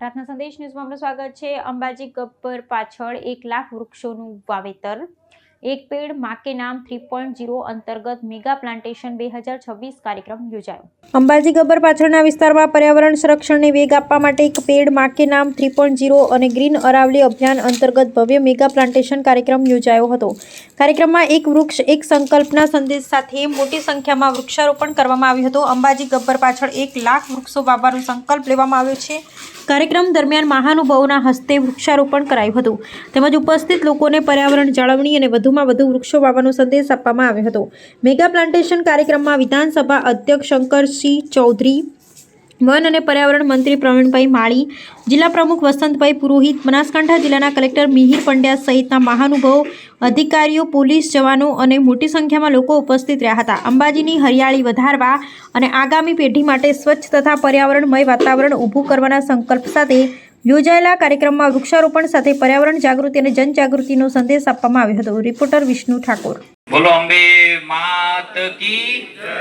પ્રાર્થના સંદેશ ન્યૂઝમાં આપનું સ્વાગત છે। અંબાજી ગબ્બર પાછળ 1 લાખ વૃક્ષોનું વાવેતર। એક પેડ માં કે નામ 3.0 અંતર્ગત મેગા પ્લાન્ટેશન 2026 કાર્યક્રમ યોજાયો। અંબાજી ગબ્બર પાછળના વિસ્તારમાં પર્યાવરણ સંરક્ષણને વેગ આપવા માટે એક પેડ માં કે નામ 3.0 અને ગ્રીન અરાવલી અભિયાન અંતર્ગત ભવ્ય મેગા પ્લાન્ટેશન કાર્યક્રમ યોજાયો હતો। કાર્યક્રમમાં એક વૃક્ષ એક સંકલ્પના સંદેશ સાથે મોટી સંખ્યામાં વૃક્ષારોપણ કરવામાં આવ્યું હતું। અંબાજી ગબ્બર પાછળ 1 લાખ વૃક્ષો વાવવાનો સંકલ્પ લેવામાં આવ્યો છે। કાર્યક્રમ દરમિયાન મહાનુભાવોના હસ્તે વૃક્ષારોપણ કરાયું હતું તેમજ ઉપસ્થિત લોકોને પર્યાવરણ જાળવણી અને વધુમાં વધુ વૃક્ષો વાવવાનો સંદેશ આપવામાં આવ્યો હતો। મેગા પ્લાન્ટેશન કાર્યક્રમમાં વિધાનસભા અધ્યક્ષ શંકરસિંહ ચૌધરી, વન અને પર્યાવરણ મંત્રી પ્રવીણભાઈ માળી, જિલ્લા પ્રમુખ વસંતભાઈ પુરોહિત, બનાસકાંઠા જિલ્લાના કલેક્ટર મિહિર પંડ્યા સહિતના મહાનુભાવો, અધિકારીઓ, પોલીસ જવાનો અને મોટી સંખ્યામાં લોકો ઉપસ્થિત રહ્યા હતા। અંબાજીની હરિયાળી વધારવા અને આગામી પેઢી માટે સ્વચ્છ તથા પર્યાવરણમય વાતાવરણ ઊભું કરવાના સંકલ્પ સાથે યોજાયેલા કાર્યક્રમમાં વૃક્ષારોપણ સાથે પર્યાવરણ જાગૃતિ અને જનજાગૃતિનો સંદેશ આપવામાં આવ્યો હતો। રિપોર્ટર વિષ્ણુ ઠાકોર। બોલો અંબે માત કી જય।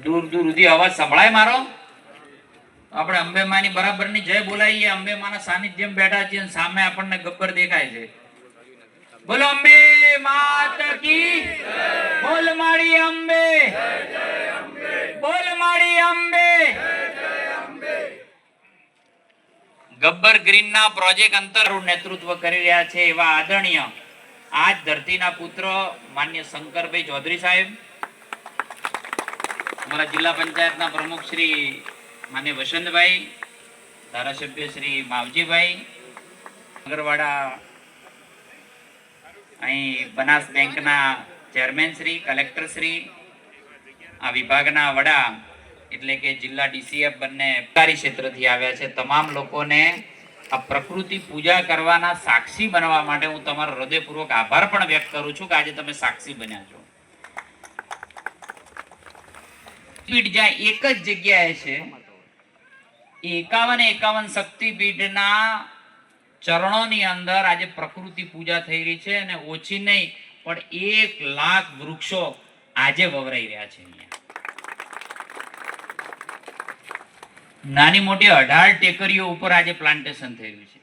दूर दूर સુધી અવાજ સંભળાય મારો? આપણે અંબે માની બરાબરની જય બોલાઈએ। અંબે માના સાનિધ્યમાં બેઠા છીએ અને સામે આપણને ગબ્બર દેખાય છે। બોલો અંબે માત કી જય। બોલ માડી અંબે જય જય અંબે। બોલ માડી અંબે જય જય અંબે। ગબ્બર ગ્રીન ના પ્રોજેક્ટ અંતર્ગત નેતૃત્વ કરી રહ્યા છે એવા આદરણીય આજ ધરતીના પુત્ર માન્ય શંકરભાઈ ચૌધરી સાહેબ, हमारा जिला पंचायत प्रमुख श्री मान्य वसंतभाई, धारासभ्य श्री मावजीभाई, नगरवाड़ा अहीं Banas bank chairman Shri, collector Shri, आ विभागना वड़ा एटले के जिला डीसीएफ बन्ने सरकारी क्षेत्र थी आव्या छे। तमाम लोकोने आ प्रकृति पूजा करवाना साक्षी बनवा माटे हूँ तमारो हृदयपूर्वक आभार पण व्यक्त करूं छुं के आज तमे साक्षी बन्या छो। पीठ ज्यां एक ज जग्याए छे 51 शक्तिपीठना चरणोनी अंदर आज प्रकृति पूजा थई रही छे अने ओછી नहीं पण 1 लाख वृक्षो आज ववराई रह्या छे। नानी मोटी 18 टेकरीओ उपर आज प्लांटेशन थई रह्युं छे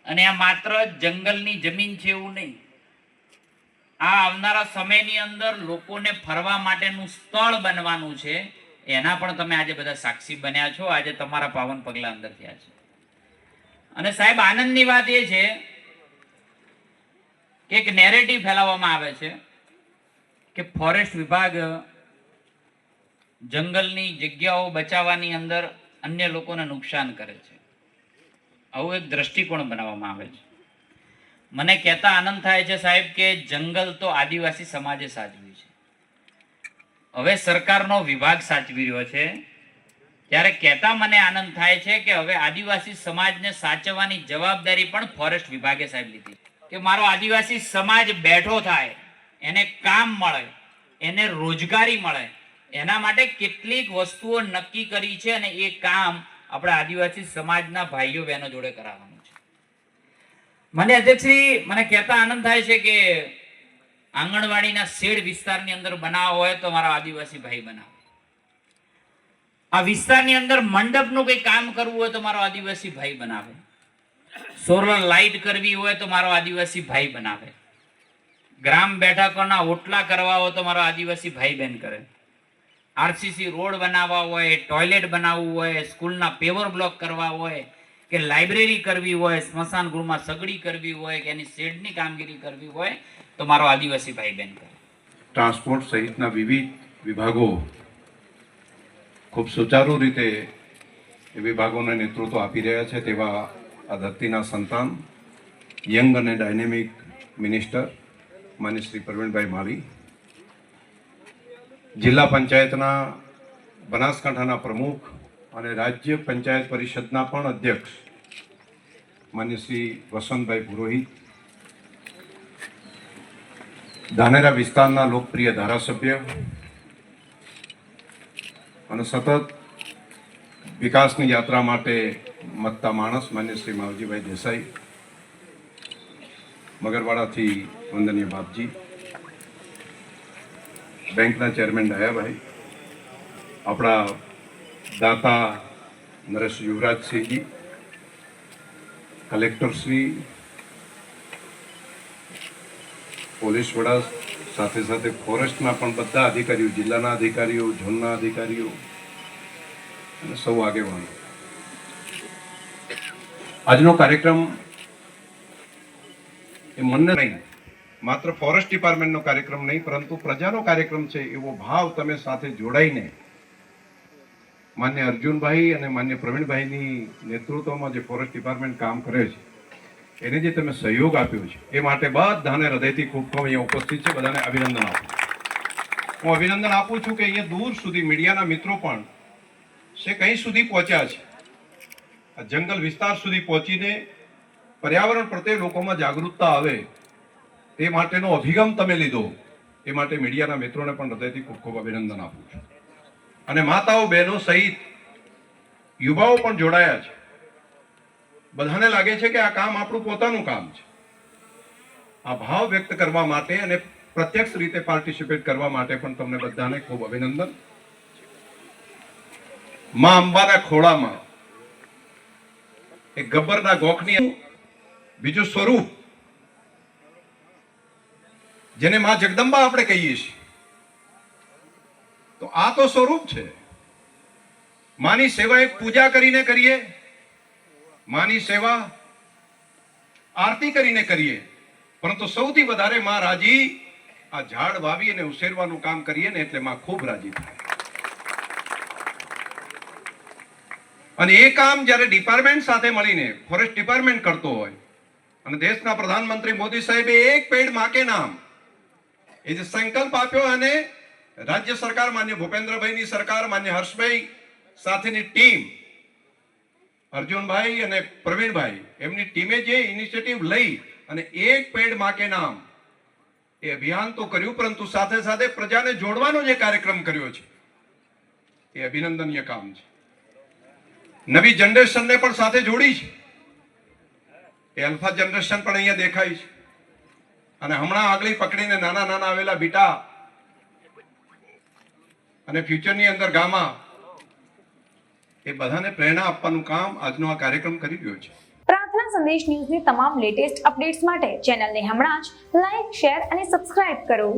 अने आ मात्र जंगलनी जमीन छे एवुं नहीं, आ आवनारा समयनी अंदर लोकोने फरवा माटेनुं स्थळ बनवानुं छे। एना पण तमे आज बधा साक्षी बन्या छो। आज तमारा पावन पगला अंदर थया छे अने साहेब आनंदनी वात ए छे के एक नेरेटिव फैलाववामां आवे छे के फॉरेस्ट विभाग जंगलनी जग्याओ बचाववानी अंदर अन्य लोकोने नुकसान करे छे। आवुं एक दृष्टिकोण बनाववामां आवे छे। मने कहता आनंद थाय छे साहेब के जंगल तो आदिवासी समाजे साचव्युं छे, हवे सरकारनो विभाग साचवी रह्यो छे, त्यारे कहता मने आनंद थाय छे के हवे आदिवासी समाजने साचववानी जवाबदारी पण फॉरेस्ट विभागे साहेब लीधी के मारो आदिवासी समाज बैठो थाय, एने काम मळे, एने रोजगारी मळे, एना माटे केटलीक वस्तुओ नक्की करी छे अने ए काम आपणा आदिवासी समाजना भाईओ बहनों जोडे कराववानुं छे। मने अध्यक्षश्री मने कहता आनंद थाय छे के आंगणवाड़ीना शेड विस्तारनी अंदर बनावो होय तो मारा आदिवासी भाई बनावे, आ विस्तारनी अंदर मंडपनुं कोई काम करवुं होय तो मारो आदिवासी भाई बनावे, सोलर लाइट करवी होय तो मारो आदिवासी भाई बनावे, ग्राम बैठकोना ओटला करवा हो तो मारो आदिवासी भाई बहन करे, आरसीसी रोड बनावा होय, टॉयलेट बनावવું होय, स्कूलना पेवर ब्लॉक करवा होय के लाइब्रेरी करवी होय, स्मशान गृहमां सगड़ी करवी होय के एनी शेडनी कामगीरी करवी होय तो मारो आदिवासी भाई बहन करे। ट्रांसपोर्ट सहितना विविध विभागों खूब सुचारू रीते विभागोने नेतृत्व आपी रह्या छे तेवा आ धरतीना संतान यंग अने डायनेमिक मिनिस्टर मान्य श्री प्रवीणभाई माली, जिला पंचायतना बनासकांठाना प्रमुख अने राज्य पंचायत परिषदना पण अध्यक्ष मान्य श्री वसंतभाई पुरोहित, धानेरा विस्तारना लोकप्रिय धारासभ्य अने सतत विकासनी यात्रा माटे मत्ता माणस मान्य श्री मावजीभाई देसाई, मगरवाड़ाथी वंदनीय बापजी, बैंकना चेरमेन डायाभाई, अपना દાતા નરેશ યુવરાજસિંહજી, કલેક્ટરશ્રી, પોલીસ વડા, સાથે સાથે ફોરેસ્ટના પણ બધા અધિકારીઓ, જિલ્લાના અધિકારીઓ, ઝોનના અધિકારીઓ અને સૌ આગેવાનો. આજનો કાર્યક્રમ એ મનને નહીં, માત્ર ફોરેસ્ટ ડિપાર્ટમેન્ટનો કાર્યક્રમ નહીં, પરંતુ પ્રજાનો કાર્યક્રમ છે એવો ભાવ તમે સાથે જોડાઈને માન્ય અર્જુનભાઈ અને માન્ય પ્રવીણભાઈની નેતૃત્વમાં જે ફોરેસ્ટ ડિપાર્ટમેન્ટ કામ કરે છે એને જે તમે સહયોગ આપ્યો છે એ માટે બધાને હૃદયથી ખૂબ ખૂબ અહીંયા ઉપસ્થિત છે, બધાને અભિનંદન આપું. હું અભિનંદન આપું છું કે અહીંયા દૂર સુધી મીડિયાના મિત્રો પણ છે કઈ સુધી પહોંચ્યા છે. આ જંગલ વિસ્તાર સુધી પહોંચીને પર્યાવરણ પ્રત્યે લોકોમાં જાગૃતતા આવે તે માટેનો અભિગમ તમે લીધો, એ માટે મીડિયાના મિત્રોને પણ હૃદયથી ખૂબ ખૂબ અભિનંદન આપું છું. અને માતાઓ, બહેનો સહિત યુવાઓ પણ જોડાયા છે. બધાને લાગે છે કે આ કામ આપણું પોતાનું કામ છે. આ ભાવ વ્યક્ત કરવા માટે અને પ્રત્યક્ષ રીતે પાર્ટિસિપેટ કરવા માટે પણ તમને બધાને ખૂબ અભિનંદન. માં અંબાના ખોળામાં એક ગબ્બરના ગોખની બીજું સ્વરૂપ જેને માં જગદંબા આપણે કહીએ છીએ, તો આ તો સ્વરૂપ છે. માની સેવા એક પૂજા કરીને કરીએ, માની સેવા આરતી કરીને કરીએ, પરંતુ સૌથી વધારે માં રાજી આ ઝાડ વાવી અને ઉછેરવાનું કામ કરીએ ને એટલે માં ખૂબ રાજી થાય. અને એ કામ જ્યારે ડિપાર્ટમેન્ટ સાથે મળીને ફોરેસ્ટ ડિપાર્ટમેન્ટ કરતો હોય અને દેશના પ્રધાનમંત્રી મોદી સાહેબે એક પેડ માં કે નામ એ જે સંકલ્પ આપ્યો અને રાજ્ય સરકાર, માન્ય ભૂપેન્દ્રભાઈની સરકાર, માન્ય હર્ષભાઈ સાથેની ટીમ, અર્જુનભાઈ અને પ્રવીણભાઈ એમની ટીમે જે ઇનિશિયેટિવ લઈ અને એક પેડ માં કે નામ એ અભિયાન તો કર્યું, પરંતુ સાથે સાથે પ્રજાને જોડવાનો જે કાર્યક્રમ કર્યો છે એ અભિનંદનીય કામ છે. નવી જનરેશનને પણ સાથે જોડી છે. એ અલ્ફા જનરેશન પણ અહીંયા દેખાય છે. અને હમણાં આગળ પકડીને નાના નાના આવેલા બીટા અને ફ્યુચરની અંદર ગામા, એ બધાને પ્રેરણા આપવાનું કામ આજનો આ કાર્યક્રમ કરી રહ્યો છે. પ્રાર્થના સંદેશ ન્યૂઝની તમામ લેટેસ્ટ અપડેટ્સ માટે ચેનલને હમણાં જ લાઈક, શેર અને સબસ્ક્રાઇબ કરો.